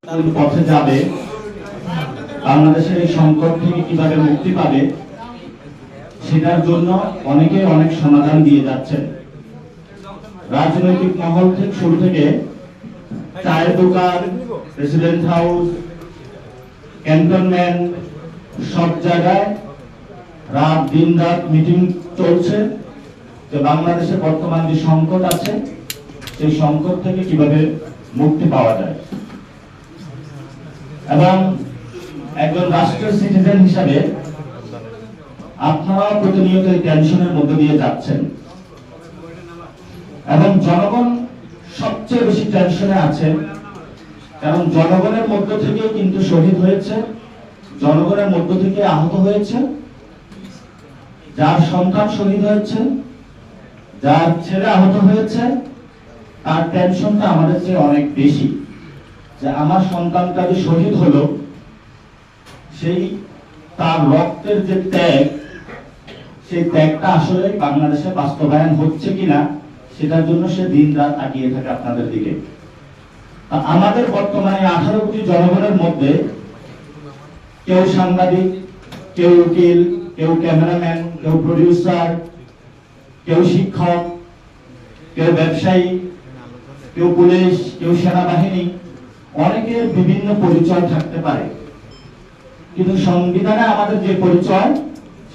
পথে যাবে, বাংলাদেশের এই সংকট থেকে কিভাবে মুক্তি পাবে সেটার জন্য অনেকে অনেক সমাধান দিয়ে যাচ্ছেন। রাজনৈতিক মহল থেকে শুরু থেকে চায়ের দোকান, প্রেসিডেন্ট হাউস, ক্যান্টনমেন্ট, সব জায়গায় দিন রাত মিটিং চলছে যে বাংলাদেশে বর্তমান যে সংকট আছে সেই সংকট থেকে কিভাবে মুক্তি পাওয়া যায়। এবং একজন রাষ্ট্রীয় সিটিজেন হিসাবে আপনারা প্রতিনিয়ত এই টেনশনের মধ্যে দিয়ে যাচ্ছেন এবং জনগণ সবচেয়ে বেশি টেনশনে আছে, কারণ জনগণের মধ্য থেকে কিন্তু শহীদ হয়েছে, জনগণের মধ্য থেকে আহত হয়েছে, যার সন্তান শহীদ হয়েছে, যার ছেলে আহত হয়েছে, তার টেনশনটা আমাদের চেয়ে অনেক বেশি যে আমার সন্তানটা যে শহীদ হলো, সেই তার রক্তের যে ত্যাগ, সেই ত্যাগটা আসলে বাংলাদেশে বাস্তবায়ন হচ্ছে কিনা সেটার জন্য সে দিন রাত তাকিয়ে থাকে আপনাদের দিকে। আমাদের বর্তমানে 18 কোটি জনগণের মধ্যে কেউ সাংবাদিক, কেউ উকিল, কেউ ক্যামেরাম্যান, কেউ প্রডিউসার, কেউ শিক্ষক, কেউ ব্যবসায়ী, কেউ পুলিশ, কেউ সেনাবাহিনী, অনেকের বিভিন্ন পরিচয় থাকতে পারে, কিন্তু সংবিধানে আমাদের যে পরিচয়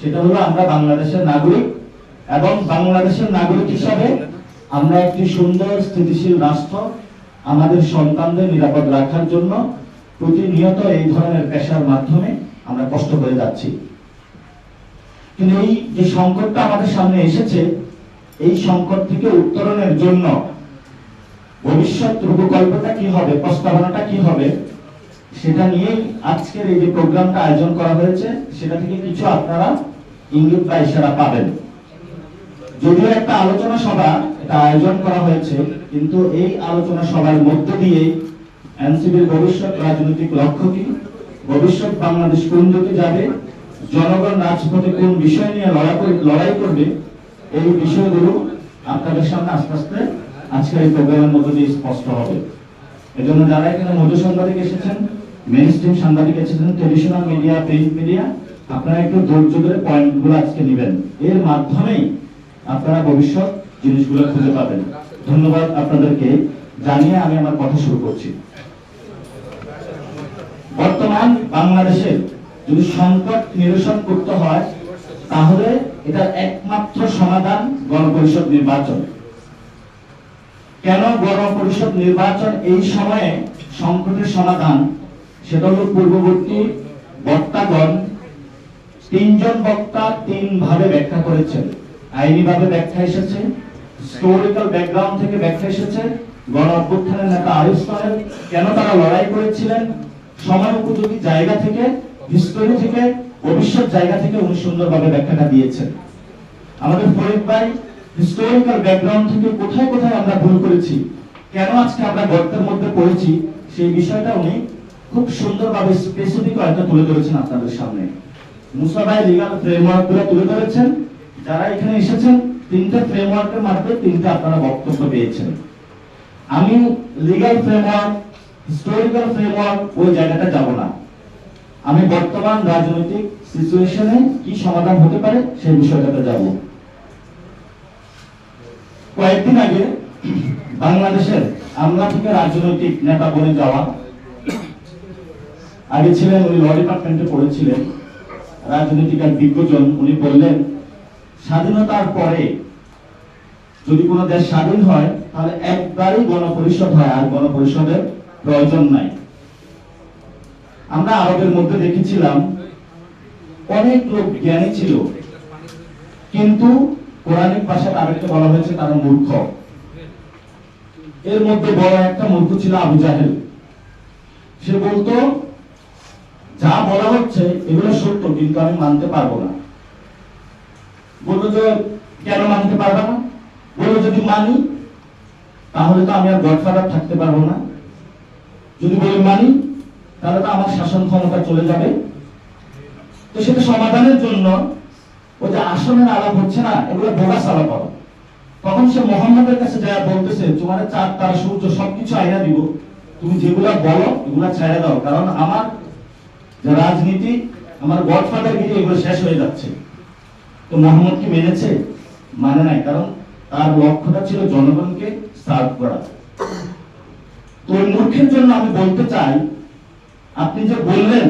সেটা হলো আমরা বাংলাদেশের নাগরিক, এবং বাংলাদেশের নাগরিক হিসাবে আমরা একটি সুন্দর স্থিতিশীল রাষ্ট্র আমাদের সন্তানদের নিরাপদ রাখার জন্য প্রতিনিয়ত এই ধরনের পেশার মাধ্যমে আমরা কষ্ট করে যাচ্ছি। কিন্তু এই যে সংকটটা আমাদের সামনে এসেছে, এই সংকট থেকে উত্তরণের জন্য ভবিষ্যৎ রূপকল্পটা কি হবে, প্রস্তাবনাটা কি হবে, সেটা নিয়েই আজকের এই যে প্রোগ্রামটা আয়োজন করা হয়েছে, সেটা থেকে কিছু আপনারা ইঙ্গিত বা ইশারা পাবেন। যদিও একটা আলোচনা সভা এটা আয়োজন করা হয়েছে, কিন্তু এই আলোচনা সভার মধ্য দিয়ে এনসিপির ভবিষ্যৎ রাজনৈতিক লক্ষ্য কি, ভবিষ্যৎ বাংলাদেশ কোন দিকে যাবে, জনগণ রাজপথে কোন বিষয় নিয়ে লড়াই করবে, এই বিষয়গুলো আপনাদের সামনে আস্তে আস্তে আজকের এই প্রোগ্রামের মধ্য দিয়ে স্পষ্ট হবে। এজন্য যারা এখানে মধু সাংবাদিক এসেছেন, মেইন স্ট্রিম সাংবাদিক এসেছেন, ট্রেডিশনাল মিডিয়া, প্রিন্ট মিডিয়া, আপনারা একটু ধৈর্য ধরে পয়েন্টগুলো আজকে নেবেন, এর মাধ্যমেই আপনারা ভবিষ্যৎ জিনিসগুলো খুঁজে পাবেন। ধন্যবাদ আপনাদেরকে জানিয়ে আমি আমার কথা শুরু করছি। বর্তমান বাংলাদেশের যদি সংকট নিরসন করতে হয়, তাহলে এটা একমাত্র সমাধান গণপরিষদ নির্বাচন। কেন গণপরিষদ নির্বাচন এই সময়ে সংকটের সমাধান? সেটা হলো পূর্ববর্তী বক্তাগণ 3 জন বক্তা 3 ভাবে ব্যাখ্যা করেছেন। আইনিভাবে ব্যাখ্যা এসেছে, হিস্টোরিক্যাল ব্যাকগ্রাউন্ড থেকে ব্যাখ্যা এসেছে, গণ অভ্যুত্থানের নেতা আরিফ সাহেব কেন তারা লড়াই করেছিলেন, সময় উপযোগী জায়গা থেকে, হিস্টোরি থেকে, ভবিষ্যৎ জায়গা থেকে উনি সুন্দরভাবে ব্যাখ্যাটা দিয়েছেন। আমাদের ফরিদ ভাই হিস্টোরিক্যাল ব্যাকগ্রাউন্ড থেকে কোথায় কোথায় আমরা ভুল করেছি, কেন আজকে আমরা গর্তের মধ্যে পড়েছি, সেই বিষয়টা উনি খুব সুন্দরভাবে স্পেসিফিক একটা তুলে ধরেছেন আপনাদের সামনে। মুসা ভাই লিগ্যাল ফ্রেমওয়ার্কগুলো তুলে ধরেছেন। যারা এখানে এসেছেন 3টে ফ্রেমওয়ার্কের মাধ্যমে 3টে আপনারা বক্তব্য পেয়েছেন। আমি লিগ্যাল ফ্রেমওয়ার্ক, হিস্টোরিক্যাল ফ্রেমওয়ার্ক ওই জায়গাটা যাব না। আমি বর্তমান রাজনৈতিক সিচুয়েশনে কি সমাধান হতে পারে সেই বিষয়টাতে যাব। কয়েকদিন আগে বাংলাদেশের আমলা থেকে রাজনৈতিক নেতা বনে যাওয়া, আগে ছিলেন উনি ল ডিপার্টমেন্টে পড়েছিলেন, রাজনৈতিক এক বিজ্ঞজন, উনি বললেন স্বাধীনতার পরে যদি কোনো দেশ স্বাধীন হয় তাহলে একবারই গণপরিষদ হয়, আর গণপরিষদের প্রয়োজন নাই। আমরা আরবের মধ্যে দেখেছিলাম অনেক লোক জ্ঞানী ছিল, কিন্তু কোরআনিক ভাষায় তাদেরকে বলা হয়েছে তারা মূর্খ। এর মধ্যে বড় একটা মূর্খ ছিল আবু জাহেল। সে বলতো যা বলা হচ্ছে এগুলো সত্য, কিন্তু আমি মানতে পারবো না। বললো যে কেন মানতে পারবে না? বললো যদি মানি তাহলে তো আমি আর গডফাদার থাকতে পারবো না, যদি বলি মানি তাহলে তো আমার শাসন ক্ষমতা চলে যাবে। তো সেটা সমাধানের জন্য ওই যে আসনের আলাপ হচ্ছে না, এগুলো বোগাস আলাপ হবে। তখন সে মোহাম্মদের কাছে যা বলতেছে তোমার চাঁদ তারা সূর্য সবকিছু আইনা দিব, তুমি যেগুলা বলো এগুলা ছেড়ে দাও, কারণ আমার যে রাজনীতি, আমার গডফাদার গিরি এগুলো শেষ হয়ে যাচ্ছে। তো মোহাম্মদ কি মেনেছে? মানে নাই, কারণ তার লক্ষ্যটা ছিল জনগণকে সার্ভ করা। তো ওই মূর্খের জন্য আমি বলতে চাই, আপনি যে বললেন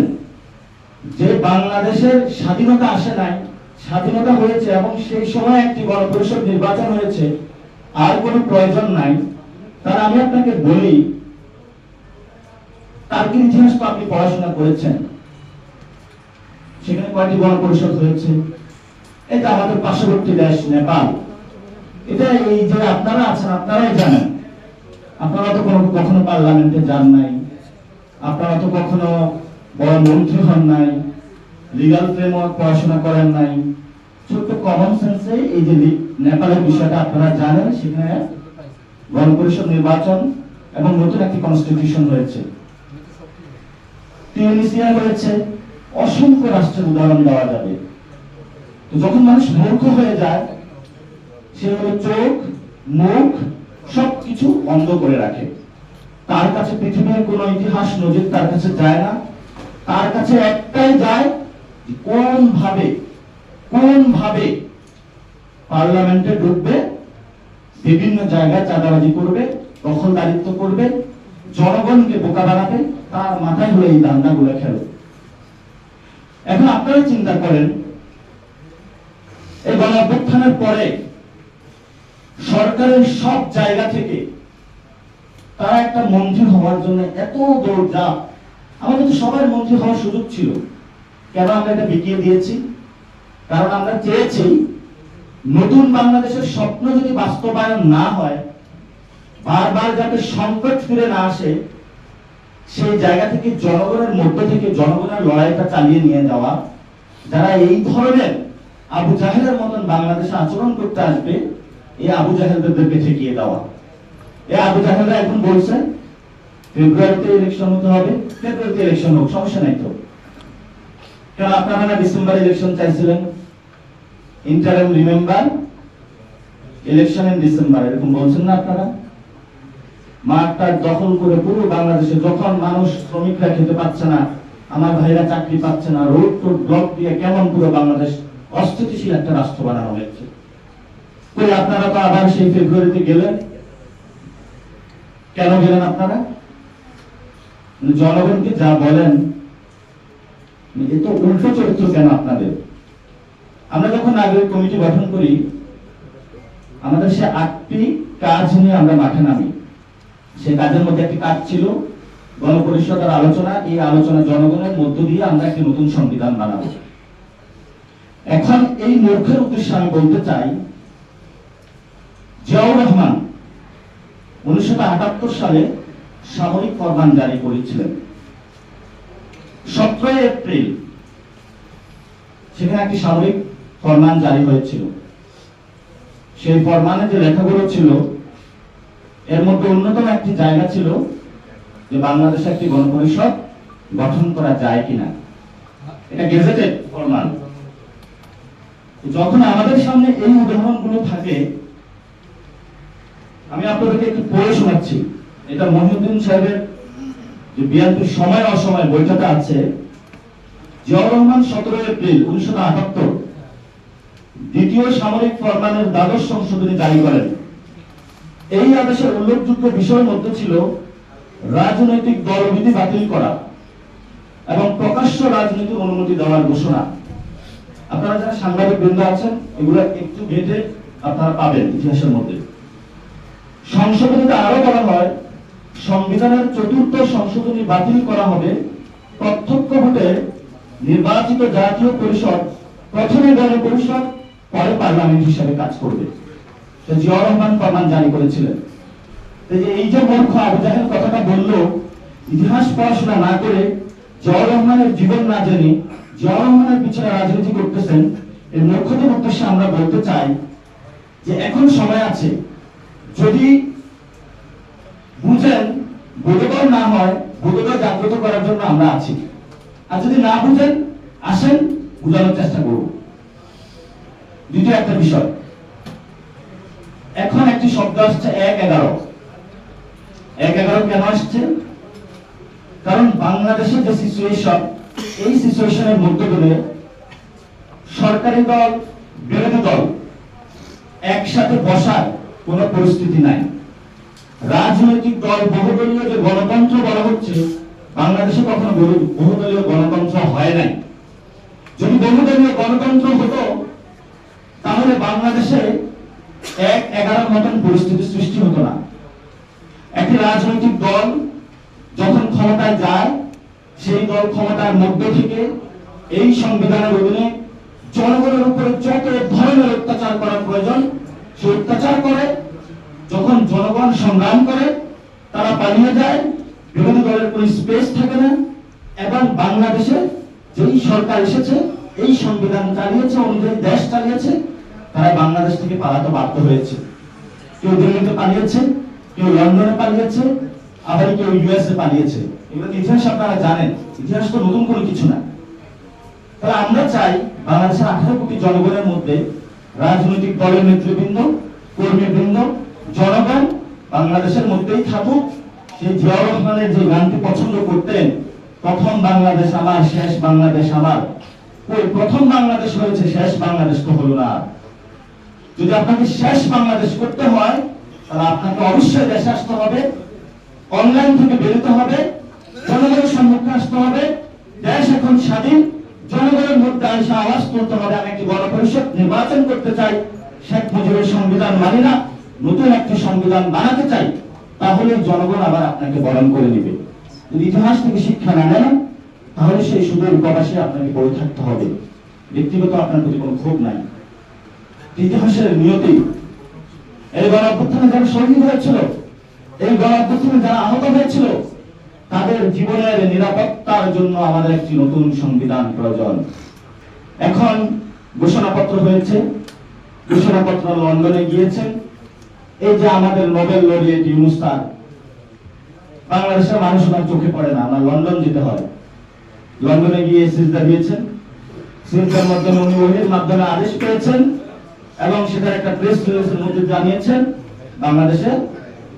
যে বাংলাদেশের স্বাধীনতা আসে নাই, স্বাধীনতা হয়েছে এবং সেই সময় একটি গণপরিষদ নির্বাচন হয়েছে, আর কোনো প্রয়োজন নাই, তার আমি আপনাকে বলি, টার্কির ইতিহাস তো আপনি পড়াশোনা করেছেন, সেখানে কয়টি গণপরিষদ হয়েছে? এটা আমাদের পার্শ্ববর্তী দেশ নেপাল। এটা এই যে আপনারা আছেন আপনারাই জানেন, আপনারা তো কখনো পার্লামেন্টে যান নাই, আপনারা তো কখনো বড় মন্ত্রী হন নাই, লিগ্যাল ফ্রেমওয়ার্ক পড়াশোনা করেন নাই, ছোট্ট কমন সেন্সে এই যে নেপালের বিষয়টা আপনারা জানেন, সেখানে গণপরিষদ নির্বাচন এবং নতুন একটি কনস্টিটিউশন হয়েছে, টিউনিসিয়া হয়েছে, অসংখ্য রাষ্ট্রের উদাহরণ দেওয়া যাবে। তো যখন মানুষ মূর্খ হয়ে যায়, সে হলো চোখ মুখ সবকিছু বন্ধ করে রাখে। তার কাছে পৃথিবীর কোন ইতিহাস নজির তার কাছে যায় না, তার কাছে একটাই যায়, কোন ভাবে পার্লামেন্টে ঢুকবে, বিভিন্ন জায়গায় চাঁদাবাজি করবে, দখলদারিত্ব করবে, জনগণকে বোকা বানাবে, তার মাথায় হলো এই দান্দাগুলো খেলে। এখন আপনারা চিন্তা করেন, এই গণঅভ্যুত্থানের পরে সরকারের সব জায়গা থেকে তারা একটা মন্ত্রী হওয়ার জন্য এত দৌড়ঝাঁপ। আমাদের তো সবার মন্ত্রী হওয়ার সুযোগ ছিল, কেন আমরা এটা বিকিয়ে দিয়েছি? কারণ আমরা চেয়েছি নতুন বাংলাদেশের স্বপ্ন যদি বাস্তবায়ন না হয়, বারবার যাতে সংকট ফিরে না আসে, সেই জায়গা থেকে জনগণের মধ্য থেকে জনগণের লড়াইটা চালিয়ে নিয়ে যাওয়া, যারা এই ধরনের আবু জাহেলের মতন বাংলাদেশে আচরণ করতে আসবে, এই আবু জাহেলদেরকে ঠেকিয়ে দেওয়া। এই আবু জাহেলরা এখন বলছে ফেব্রুয়ারিতে ইলেকশন হতে হবে, ফেব্রুয়ারিতে ইলেকশন হোক, সমস্যা নাই তো। কেন আপনারা না ডিসেম্বর ইলেকশন চাইছিলেন? Interim remember election in December, এরকম বলছেন না আপনারা? মাঠটা দখল করে পুরো বাংলাদেশে যখন মানুষ, শ্রমিকরা খেতে পাচ্ছে না, আমার ভাইরা চাকরি পাচ্ছে না, রোড টোড ব্লক দিয়ে কেমন পুরো বাংলাদেশ অস্থিতিশীল একটা রাষ্ট্র বানানো হয়েছে। তো আপনারা তো আবার সেই ফেব্রুয়ারিতে গেলেন, কেন গেলেন আপনারা? জনগণকে যা বলেন এত উল্টো চরিত্র কেন আপনাদের? আমরা যখন নাগরিক কমিটি গঠন করি, আমাদের সে 8টি কাজ নিয়ে আমরা মাঠে নামি। সে কাজের মধ্যে একটি কাজ ছিল গণপরিষদের আলোচনা। এই আলোচনা জনগণের মধ্য দিয়ে আমরা একটি নতুন সংবিধান বানাবো। এখন এই মূর্খের উদ্দেশ্যে আমি বলতে চাই, জিয়াউর রহমান 1978 সালে সামরিক ফরমান জারি করেছিলেন। 17 এপ্রিল সেখানে একটি সামরিক ফরমান জারি হয়েছিল। সেই ফরমানে যে লেখাগুলো ছিল, এর মধ্যে অন্যতম একটি জায়গা ছিল যে বাংলাদেশে একটি গণপরিষদ গঠন করা যায় কিনা। এটা গেজেটেড ফরমান। যখন আমাদের সামনে এই উদাহরণগুলো থাকে, আমি আপনাদেরকে একটু পড়ে শোনাচ্ছি। এটা মহিউদ্দিন সাহেবের যে বিএনপির সময় অসময় বইটাটা আছে। জিয়াউর রহমান 17 এপ্রিল 1978 দ্বিতীয় সামরিক ফরমানের দ্বাদশ সংশোধনী জারি করেন। এই আদেশের উল্লেখযোগ্য বিষয়ের মধ্যে ছিল রাজনৈতিক দলবিধি বাতিল করা এবং প্রকাশ্য রাজনীতির অনুমতি দেওয়ার ঘোষণা। আপনারা যারা সাংবাদিক বৃন্দ আছেন, এগুলো একটু ঘেটে আপনারা পাবেন ইতিহাসের মধ্যে। সংশোধনীতে আরো বলা হয়, সংবিধানের 4র্থ সংশোধনী বাতিল করা হবে। প্রত্যক্ষ ভোটে নির্বাচিত জাতীয় পরিষদ প্রথমে গণপরিষদ, পরে পার্লামেন্ট হিসেবে কাজ করবে। জিয়াউর রহমান ফরমান জারি করেছিলেন। এই যে মূর্খ আবু জাহেল কথাটা বললো, ইতিহাস পড়াশোনা না করে, জিয়াউর রহমানের জীবন না জেনে জিয়াউর রহমানের পিছনে রাজনীতি করতেছেন, এই মূর্খতার উদ্দেশ্যে আমরা বলতে চাই যে এখন সময় আছে। যদি বুঝেন, বোধোদয় না হয়, বোধোদয় জাগ্রত করার জন্য আমরা আছি। আর যদি না বুঝেন, আসেন, বোঝানোর চেষ্টা করব। দ্বিতীয় একটা বিষয়, এখন একটি শব্দ আসছে 1-11। 1-11 কেন আসছে? কারণ বাংলাদেশের যে সিচুয়েশন, এই সিচুয়েশনের মধ্যে দিয়ে সরকারি দল বিরোধী দল একসাথে বসার কোনো পরিস্থিতি নাই। রাজনৈতিক দল বহুদলীয় যে গণতন্ত্র বলা হচ্ছে, বাংলাদেশে কখনো বহুদলীয় গণতন্ত্র হয় নাই। যদি বহুদলীয় গণতন্ত্র হতো তাহলে বাংলাদেশে 1-11 মতন পরিস্থিতি সৃষ্টি হতো না। একটি রাজনৈতিক দল যখন ক্ষমতায় যায়, সেই দল ক্ষমতার মধ্য থেকে এই সংবিধানের অধীনে জনগণের উপরে যত ধরনের অত্যাচার করার প্রয়োজন সে অত্যাচার করে। যখন জনগণ সংগ্রাম করে, তারা পালিয়ে যায়, বিরোধী দলের কোনো স্পেস থাকে না। এবং বাংলাদেশে যেই সরকার এসেছে, এই সংবিধান চালিয়েছে, অনুযায়ী দেশ চালিয়েছে, তারা বাংলাদেশ থেকে পালাতে বাধ্য হয়েছে। কেউ দিল্লিতে পালিয়েছে, কেউ লন্ডনে পালিয়েছে, আবার কেউ ইউএসএ পালিয়েছে। এগুলো ইতিহাস আপনারা জানেন, ইতিহাস তো নতুন কোনো কিছু না। তাহলে আমরা চাই বাংলাদেশের 18 কোটি জনগণের মধ্যে রাজনৈতিক দলের নেতৃবৃন্দ, কর্মীবৃন্দ, জনগণ বাংলাদেশের মধ্যেই থাকুক। সেই জিয়াউর রহমানের যে গানটি পছন্দ করতেন, প্রথম বাংলাদেশ আমার, শেষ বাংলাদেশ আমার, ওই প্রথম বাংলাদেশ হয়েছে, শেষ বাংলাদেশ তো হলো না। যদি আপনাকে শেষ বাংলাদেশ করতে হয়, তাহলে আপনাকে অবশ্যই দেশে আসতে হবে, অনলাইন থেকে বেরোতে হবে, জনগণের সম্মুখে আসতে হবে। দেশ এখন স্বাধীন, জনগণের মধ্যে এসে আওয়াজ তুলতে হবে, আমি একটি গণপরিষদ নির্বাচন করতে চাই, শেখ মুজিবের সংবিধান মানি না, নতুন একটি সংবিধান বানাতে চাই। তাহলে জনগণ আবার আপনাকে বরণ করে নেবে। যদি ইতিহাস থেকে শিক্ষা না নেন, তাহলে সেই সুদূর প্রবাসে আপনাকে পড়ে থাকতে হবে। ব্যক্তিগত আপনার প্রতি কোনো ক্ষোভ নাই, ইতিহাসের নিয়তি। এই গণঅভ্যুত্থানে যারা শহীদ হয়েছিল, এই গণঅভ্যুত্থানে যারা আহত হয়েছিল, তাদের জীবনের নিরাপত্তার জন্য আমাদের একটি নতুন সংবিধান প্রয়োজন। এখন ঘোষণাপত্র হয়েছে, ঘোষণাপত্র লন্ডনে গিয়েছেন। এই যে আমাদের নোবেল লরিয়েট ইউনূস স্যার, বাংলাদেশের মানুষ ওনার চোখে পড়ে না, আমরা লন্ডন যেতে হয়। লন্ডনে গিয়ে সিজদা দিয়েছেন, সিজদার মাধ্যমে উনি ওহির মাধ্যমে আদেশ পেয়েছেন এবং সেটার একটা প্রেস রিলিজের মধ্যে জানিয়েছেন বাংলাদেশে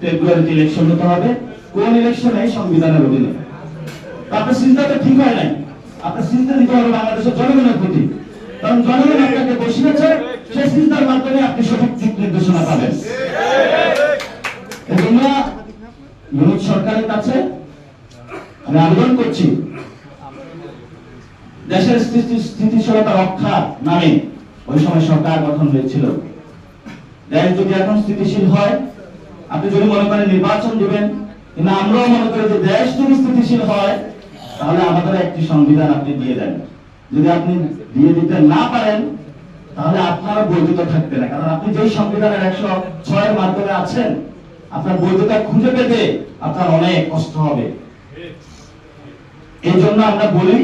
ফেব্রুয়ারিতে ইলেকশন হতে হবে। কোন ইলেকশন? এই সংবিধানের অধীনে। আপনার সিজদাটা ঠিক হয় নাই, আপনার সিজদা দিতে হবে বাংলাদেশের জনগণের প্রতি, কারণ জনগণ আপনাকে বসিয়েছে, সেই সিজদার মাধ্যমে আপনি সঠিক দিক নির্দেশনা পাবেন। এজন্য ইউনূস সরকারের কাছে আমি আবেদন করছি, দেশের স্থিতিশীলতা রক্ষার নামে ওই সময় সরকার গঠন হয়েছিল। দেশ যদি এখন স্থিতিশীল হয়, আপনি যদি মনে করেন নির্বাচন দিবেন, কিন্তু আমরাও মনে করি যে দেশ যদি স্থিতিশীল হয়, তাহলে আমাদের একটি সংবিধান আপনি দিয়ে দেন। যদি আপনি দিয়ে দিতে না পারেন, তাহলে আপনারা বৈধতা থাকবে না, কারণ আপনি যেই সংবিধানের 106 এর মাধ্যমে আছেন, আপনার বৈধতা খুঁজে পেতে আপনার অনেক কষ্ট হবে। এই জন্য আমরা বলি,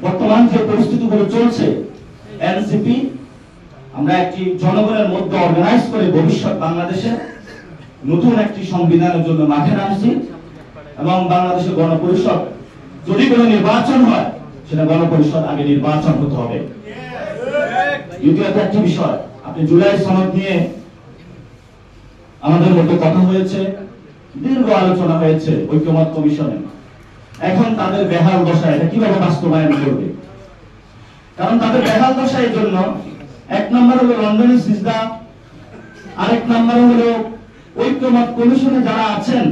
বর্তমান যে পরিস্থিতিগুলো চলছে, এনসিপি আমরা একটি জনগণের মধ্যে অর্গানাইজ করে ভবিষ্যৎ বাংলাদেশে নতুন একটি সংবিধানের জন্য মাঠে নামছি। এবং বাংলাদেশের গণপরিষদ যদি কোনো নির্বাচন হয়, সেটা গণপরিষদ আগে নির্বাচন হতে হবে। দ্বিতীয়ত একটি বিষয়, আপনি জুলাই সনদ নিয়ে আমাদের মধ্যে কথা হয়েছে, দীর্ঘ আলোচনা হয়েছে ঐক্যমত কমিশনে। এখন তাদের বেহাল দশা, এটা কিভাবে বাস্তবায়ন করবে? কারণ তাদের বেহাল দশা এই জন্য, এক নম্বর হলো লন্ডনের সিজদা, আরেক নম্বর হলো ঐক্যমত কমিশনে যারা আছেন,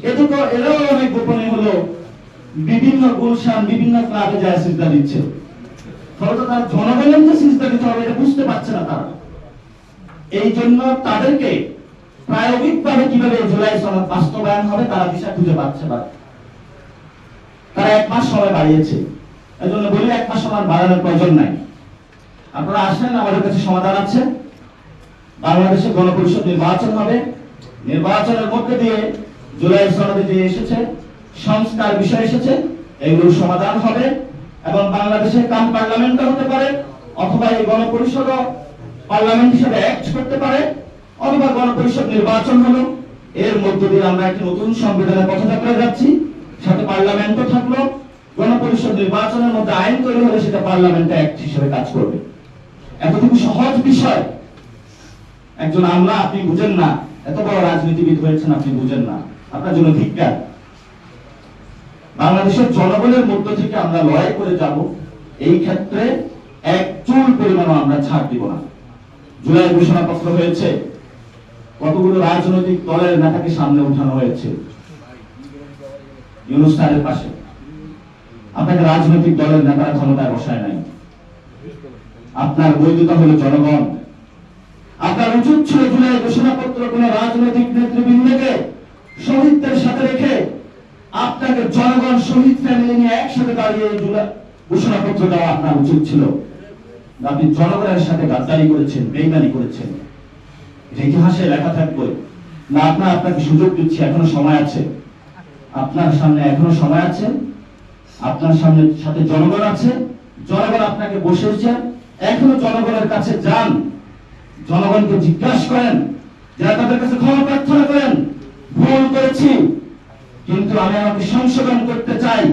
এদিকে এরাও অনেক গোপনে হলো বিভিন্ন গুলশান, বিভিন্ন ক্লাবে যায় সিজদা দিচ্ছে। ফলত তার জনগণের যে সিজদা দিতে হবে এটা বুঝতে পারছে না তারা। এই জন্য তাদেরকে প্রায়োগিকভাবে কিভাবে জুলাই সনদ বাস্তবায়ন হবে তারা দিশা খুঁজে পাচ্ছে না। তারা 1 মাস সময় বাড়িয়েছে। এজন্য বলি 1 মাস সময় বাড়ানোর প্রয়োজন নাই। আপনারা আসেন, আমাদের কাছে সমাধান আছে। বাংলাদেশে গণপরিষদ নির্বাচন হবে, নির্বাচনের মধ্যে দিয়ে জুলাই সনদে যে এসেছে সংস্কার বিষয় এসেছে, এগুলোর সমাধান হবে এবং বাংলাদেশে কাম পার্লামেন্টও হতে পারে, অথবা এই গণপরিষদও পার্লামেন্ট হিসেবে অ্যাক্ট করতে পারে, অথবা গণপরিষদ নির্বাচন হলো, এর মধ্য দিয়ে আমরা একটি নতুন সংবিধানের পথযাত্রায় যাচ্ছি। সাথে পার্লামেন্টও থাকলো, গণপরিষদ নির্বাচনের মধ্যে আইন তৈরি হলে সেটা পার্লামেন্টে অ্যাক্ট হিসেবে কাজ করবে। এতটুকু সহজ বিষয় একজন আমলা আপনি বুঝেন না, এত বড় রাজনীতিবিদ হয়েছেন আপনি বুঝেন না, আপনার জন্য ধিক্কার। বাংলাদেশের জনগণের মধ্য থেকে আমরা লড়াই করে যাব, এই ক্ষেত্রে এক চুল পরিমাণও আমরা ছাড় দিব না। জুলাই ঘোষণাপত্র হয়েছে, কতগুলো রাজনৈতিক দলের নেতাকে সামনে উঠানো হয়েছে ইউনূস স্যারের পাশে। আপনাকে রাজনৈতিক দলের নেতারা ক্ষমতায় বসায় নাই, আপনার বৈধতা হলো জনগণ। আপনার উচিত ছিল জুলাই ঘোষণাপত্র কোন রাজনৈতিক নেতৃবৃন্দকে শহীদদের সাথে রেখে আপনাকে জনগণ শহীদ ফ্যামিলি নিয়ে একসাথে দাঁড়িয়ে এই জুলাই ঘোষণাপত্র দেওয়া আপনার উচিত ছিল। আপনি জনগণের সাথে গাদ্দারি করেছেন, বেইমানি করেছেন, এটা ইতিহাসে লেখা থাকবে না। আপনাকে সুযোগ দিচ্ছি, এখনো সময় আছে, আপনার সামনে এখনো সময় আছে, আপনার সামনে সাথে জনগণ আছে, জনগণ আপনাকে বসেছে, এখনো জনগণের কাছে যান, জনগণকে জিজ্ঞাসা করেন, যারা তাদের কাছে ক্ষমা প্রার্থনা করেন, ভুল করেছি কিন্তু আমি আমাকে সংশোধন করতে চাই,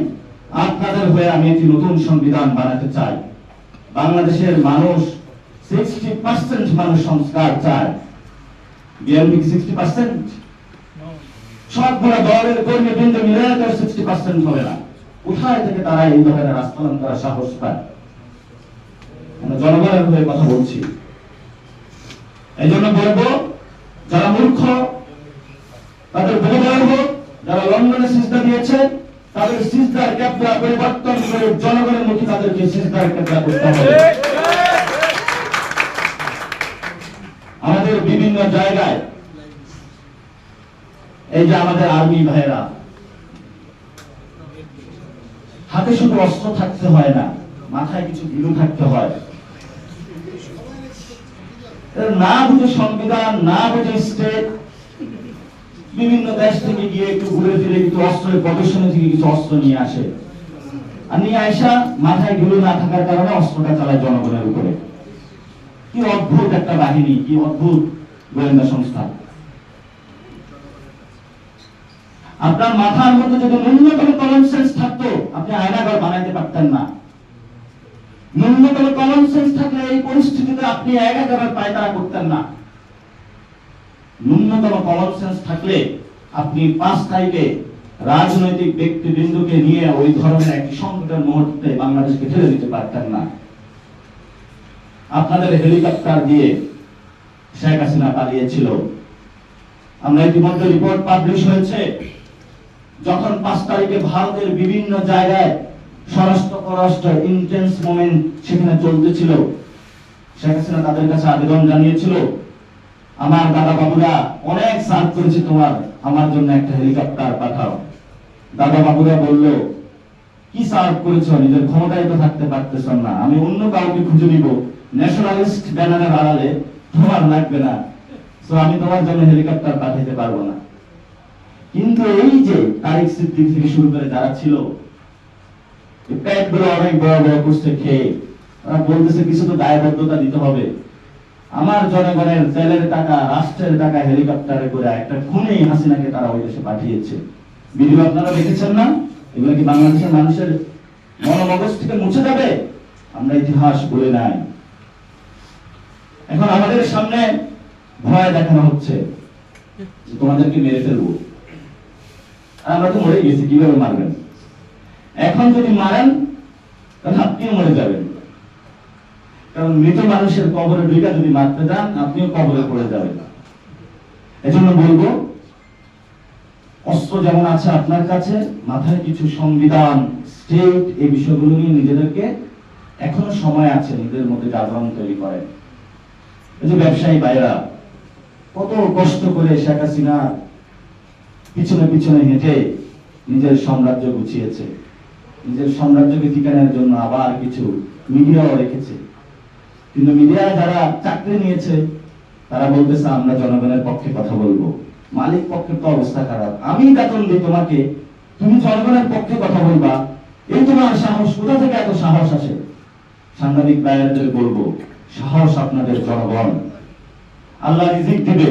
আপনাদের হয়ে আমি একটি নতুন সংবিধান বানাতে চাই। বাংলাদেশের মানুষ 60% মানুষ সংস্কার চায়। বিএনপি 60%? সবগুলো দলের কর্মী বৃন্দ মিলে 60% হবে না। কোথায় থেকে তারা এই ধরনের আস্থান করার সাহস পায়? আমরা জনগণের হয়ে কথা বলছি। এই জন্য বলবো, যারা মূর্খ তাদের বোধোদয় হোক, যারা লন্ডনে সিজদা দিয়েছে তাদের সিজদার ক্যাবলা পরিবর্তন করে জনগণের মুখে তাদেরকে সিজদার ক্যাবলা করতে হবে। আমাদের বিভিন্ন জায়গায় এই যে আমাদের আর্মি ভাইরা, হাতে শুধু অস্ত্র থাকতে হয় না, মাথায় কিছু গিলু থাকতে হয়। না বুঝে সংবিধান, না বুঝে স্টেট, বিভিন্ন দেশ থেকে গিয়ে একটু ঘুরে ফিরে কিছু অস্ত্রের প্রদর্শনী থেকে কিছু অস্ত্র নিয়ে আসে, আর নিয়ে আইসা মাথায় গিলু না থাকার কারণে অস্ত্রটা চালায় জনগণের উপরে। কি অদ্ভুত একটা বাহিনী, কি অদ্ভুত গোয়েন্দা সংস্থা। আপনার মাথার মধ্যে যদি ন্যূনতম কমন সেন্স থাকতো, আপনি আয়নাঘর বানাইতে পারতেন না। ন্যূনতম কমন সেন্স থাকলে এই পরিস্থিতিতে আপনি একাধারে পায়তারা করতেন না। ন্যূনতম কমন সেন্স থাকলে আপনি 5 তারিখে রাজনৈতিক ব্যক্তিবৃন্দকে নিয়ে ওই ধরনের একটি সংকটের মুহূর্তে বাংলাদেশকে ঠেলে দিতে পারতেন না। আপনাদের হেলিকপ্টার দিয়ে শেখ হাসিনা পালিয়েছিল। আমরা ইতিমধ্যে রিপোর্ট পাবলিশ হয়েছে, যখন 5 তারিখে ভারতের বিভিন্ন জায়গায় স্বরাষ্ট্র পররাষ্ট্র ইন্টেন্স মোমেন্ট সেখানে চলতেছিল, শেখ হাসিনা তাদের কাছে আবেদন জানিয়েছিল, আমার দাদা বাবুরা অনেক সার্ভ করেছে, তোমার আমার জন্য একটা হেলিকপ্টার পাঠাও। দাদা বাবুরা বলল, কি সার্ভ করেছো, নিজের ক্ষমতায় তো থাকতে পারতেছ না, আমি অন্য কাউকে খুঁজে নিব, ন্যাশনালিস্ট ব্যানারের আড়ালে তোমার লাগবে না, তো আমি তোমার জন্য হেলিকপ্টার পাঠাইতে পারবো না। কিন্তু এই যে তারিক সিদ্দিক থেকে শুরু করে যারা ছিল, পেটগুলো অনেক বড় বড় করছে খেয়ে, তারা বলতেছে কিছু তো দায়বদ্ধতা দিতে হবে। আমার জনগণের তেলের টাকা, রাষ্ট্রের টাকা হেলিকপ্টারে করে একটা খুনি হাসিনাকে তারা ওই দেশে পাঠিয়েছে। ভিডিও আপনারা দেখেছেন না? এগুলো কি বাংলাদেশের মানুষের মনোমগজ থেকে মুছে যাবে? আমরা ইতিহাস বলে নাই। এখন আমাদের সামনে ভয় দেখানো হচ্ছে যে তোমাদেরকে মেরে ফেলবো। আমরা তো মরে গেছি, কিভাবে মারবেন? এখন যদি মারেন তাহলে আপনিও মরে যাবেন, কারণ মৃত মানুষের কবরে ঢুকে যদি মারতে যান আপনিও কবরে পড়ে যাবেন। এজন্য বলবো, অস্ত্র যেমন আছে আপনার কাছে, মাথায় কিছু সংবিধান, স্টেট, এই বিষয়গুলো নিয়ে নিজেদেরকে এখনো সময় আছে নিজেদের মধ্যে জাগরণ তৈরি করেন। এই যে ব্যবসায়ী ভাইরা কত কষ্ট করে শেখ হাসিনা পিছনে পিছনে হেঁটে নিজের সাম্রাজ্য গুছিয়েছে, নিজের সাম্রাজ্যকে টিকানোর জন্য আবার কিছু মিডিয়াও রেখেছে। কিন্তু মিডিয়ায় যারা চাকরি নিয়েছে তারা বলতেছে আমরা জনগণের পক্ষে কথা বলবো। মালিক পক্ষের তো অবস্থা খারাপ, আমি বেতন দিই তোমাকে, তুমি জনগণের পক্ষে কথা বলবা, এই তোমার সাহস, কোথা থেকে এত সাহস আসে? সাংবাদিক ভাইদের বলবো, সাহস আপনাদের জনগণ। আল্লাহ রিজিক দিবে।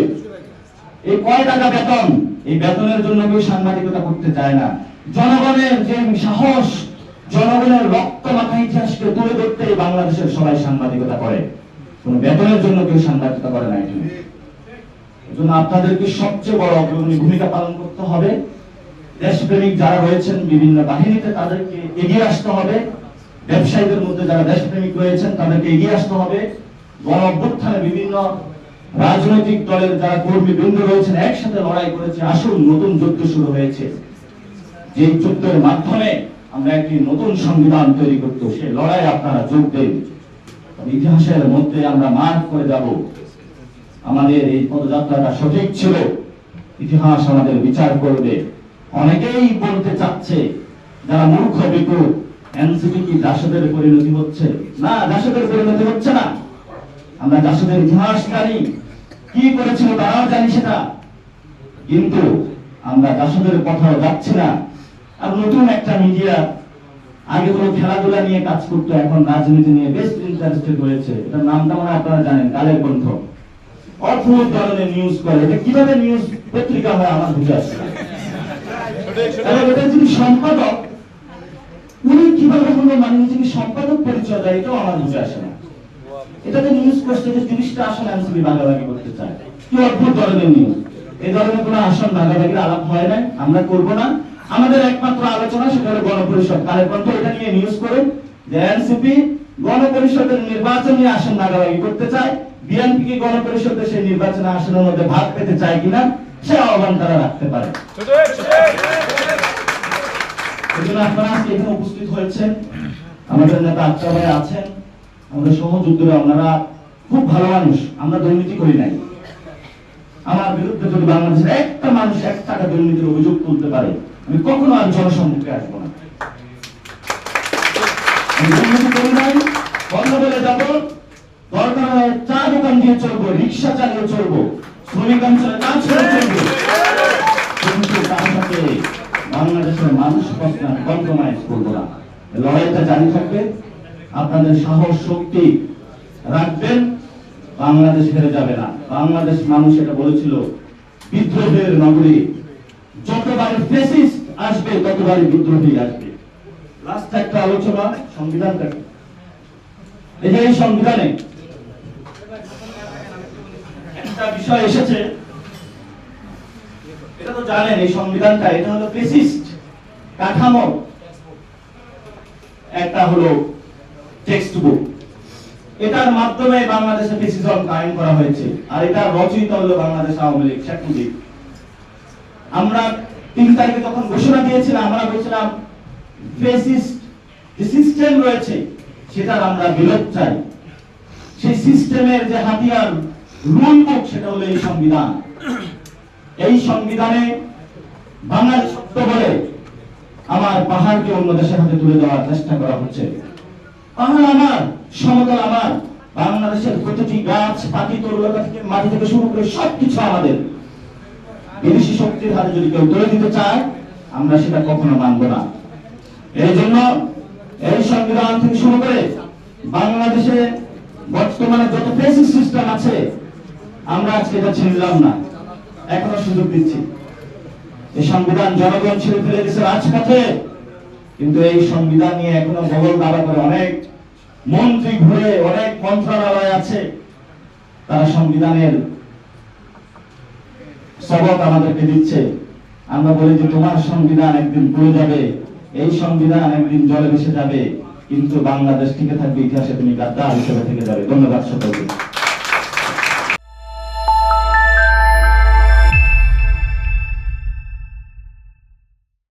এই কয় টাকা বেতন, এই বেতনের জন্য কেউ সাংবাদিকতা করতে চায় না। জনগণের যে সাহস, জনগণের রক্ত মাখা ইতিহাসকে তুলে ধরতে বাংলাদেশের সবাই সাংবাদিকতা করে, কোন বেতনের জন্য কেউ সাংবাদিকতা করে না। এজন্য আপনাদেরকে সবচেয়ে বড় অগ্রণী ভূমিকা পালন করতে হবে। দেশপ্রেমিক যারা রয়েছেন বিভিন্ন বাহিনীতে তাদেরকে এগিয়ে আসতে হবে, ব্যবসায়ীদের মধ্যে যারা দেশপ্রেমিক রয়েছেন তাদেরকে এগিয়ে আসতে হবে, গণ অভ্যুত্থানে বিভিন্ন রাজনৈতিক দলের যারা কর্মীবৃন্দ রয়েছেন একসাথে লড়াই করেছে। আসুন, নতুন যুদ্ধ শুরু হয়েছে, যে যুদ্ধের মাধ্যমে আমরা একটি নতুন সংবিধান তৈরি করতে, সেই লড়াই আপনারা যোগ দেন। ইতিহাসের মধ্যে আমরা মার্ক করে যাব আমাদের এই পদযাত্রাটা সঠিক ছিল, ইতিহাস আমাদের বিচার করবে। অনেকেই বলতে চাচ্ছে যারা মূর্খ বিকু, এনসিপি কি জাসদের পরিণতি হচ্ছে? না, জাসদের পরিণতি হচ্ছে না। আমরা জাসদের ইতিহাস জানি, কি করেছিল তারাও জানি সেটা, কিন্তু আমরা জাসদের কথাও যাচ্ছি না। আর নতুন একটা মিডিয়া, আগে হলো খেলাধুলা নিয়ে কাজ করতো, এখন রাজনীতি নিয়ে বেশ ইন্টারেস্টেড হয়েছে। এটার নামটা মনে আপনারা জানেন, কালের কণ্ঠ। অদ্ভুত ধরনের নিউজ করে, এটা কিভাবে নিউজ পত্রিকা হয় আমার বুঝে আসে না। এটা যিনি সম্পাদক, উনি কিভাবে হলো মানে নিজেকে সম্পাদক পরিচয় দেয়, এটাও আমার বুঝে আসে না। এটাতে নিউজ করছে যে 30টা আসন এনসিপি ভাগাভাগি করতে চায়। কি অদ্ভুত ধরনের নিউজ! এই ধরনের কোনো আসন ভাগাভাগির আলাপ হয় নাই, আমরা করব না। আমাদের একমাত্র আলোচনা সেটা হলো গণপরিষদ। কালের কণ্ঠ এটা নিয়ে নিউজ করে যে এনসিপি গণপরিষদের নির্বাচন নিয়ে আসন ভাগাভাগি করতে চায়, বিএনপি কি গণপরিষদের সেই নির্বাচনে আসনের মধ্যে ভাগ পেতে চায় কিনা সে আহ্বান তারা রাখতে পারে। এজন্য আপনারা আজকে এখানে উপস্থিত হয়েছেন, আমাদের নেতা আচ্ছা ভাই আছেন, আমাদের সহযোদ্ধারা, ওনারা খুব ভালো মানুষ, আমরা দুর্নীতি করি নাই। আমার বিরুদ্ধে যদি বাংলাদেশের একটা মানুষ 1 টাকা দুর্নীতির অভিযোগ তুলতে পারে, আমি কখনো আর জনসম্মুখে আসবো না। আমি দুর্নীতি করি নাই, বন্ধ বলে যাবো, দরকার হয় চা দোকান দিয়ে চলবো, রিক্সা চালিয়ে চলবো, শ্রমিক অঞ্চলে কাজ করে চলবো, কিন্তু তার সাথে বাংলাদেশের মানুষ কম্প্রোমাইজ করবো না। লড়াইটা জারি থাকবে, আপনাদের সাহস শক্তি রাখবেন, বাংলাদেশ হেরে যাবে না। বাংলাদেশ মানুষ এটা বলেছিল, বিদ্রোহের নগরী, যতবার ফ্যাসিস্ট আসবে ততবারই বিদ্রোহী আসবে। লাস্ট একটা আলোচনা সংবিধানটা, এই যে এই সংবিধানে একটা বিষয় এসেছে, এটা তো জানেন এই সংবিধানটা এটা হলো ফ্যাসিস্ট কাঠামো, একটা হলো টেক্সট বুক, এটার মাধ্যমে বাংলাদেশে ফ্যাসিজম কায়েম করা হয়েছে। আর এটা রচয়িতা হলো বাংলাদেশ আওয়ামী লীগ, শেখ মুজিব। আমরা 3 তারিখে যখন ঘোষণা দিয়েছিলাম, আমরা বলছিলাম ফ্যাসিস্ট যে সিস্টেম রয়েছে সেটার আমরা বিলোপ চাই। সেই সিস্টেমের যে হাতিয়ার, রুল বুক, সেটা হলো এই সংবিধান। এই সংবিধানে বাংলাদেশ শব্দ বলে আমার পাহাড়কে অন্য দেশের হাতে তুলে দেওয়ার চেষ্টা করা হচ্ছে। পাহাড় আমার, সমতল আমার, বাংলাদেশের প্রতিটি গাছ পাখি তরুলতা থেকে মাটি থেকে শুরু করে সবকিছু আমাদের। বিদেশি শক্তির হাতে যদি কেউ তুলে দিতে চায়, আমরা সেটা কখনো মানব না। এই জন্য এই সংবিধান থেকে শুরু করে বাংলাদেশে বর্তমানে যত ফেসিস্ট সিস্টেম আছে, আমরা আজকে এটা ছিনলাম না, এখনো সুযোগ দিচ্ছি। এই সংবিধান জনগণ ছেড়ে ফেলে দিয়েছে রাজপথে, কিন্তু এই সংবিধান নিয়ে এখনো বগল দাবা করে অনেক মন্ত্রী ঘুরে, অনেক মন্ত্রণালয় আছে, তারা সংবিধানের সবক আমাদেরকে দিচ্ছে। আমরা বলি যে তোমার সংবিধান একদিন পুড়ে যাবে, এই সংবিধান একদিন জলে ভেসে যাবে, কিন্তু বাংলাদেশ টিকে থাকবে, ইতিহাসে তুমি গাদ্দার হিসেবে থেকে যাবে। ধন্যবাদ সকলকে।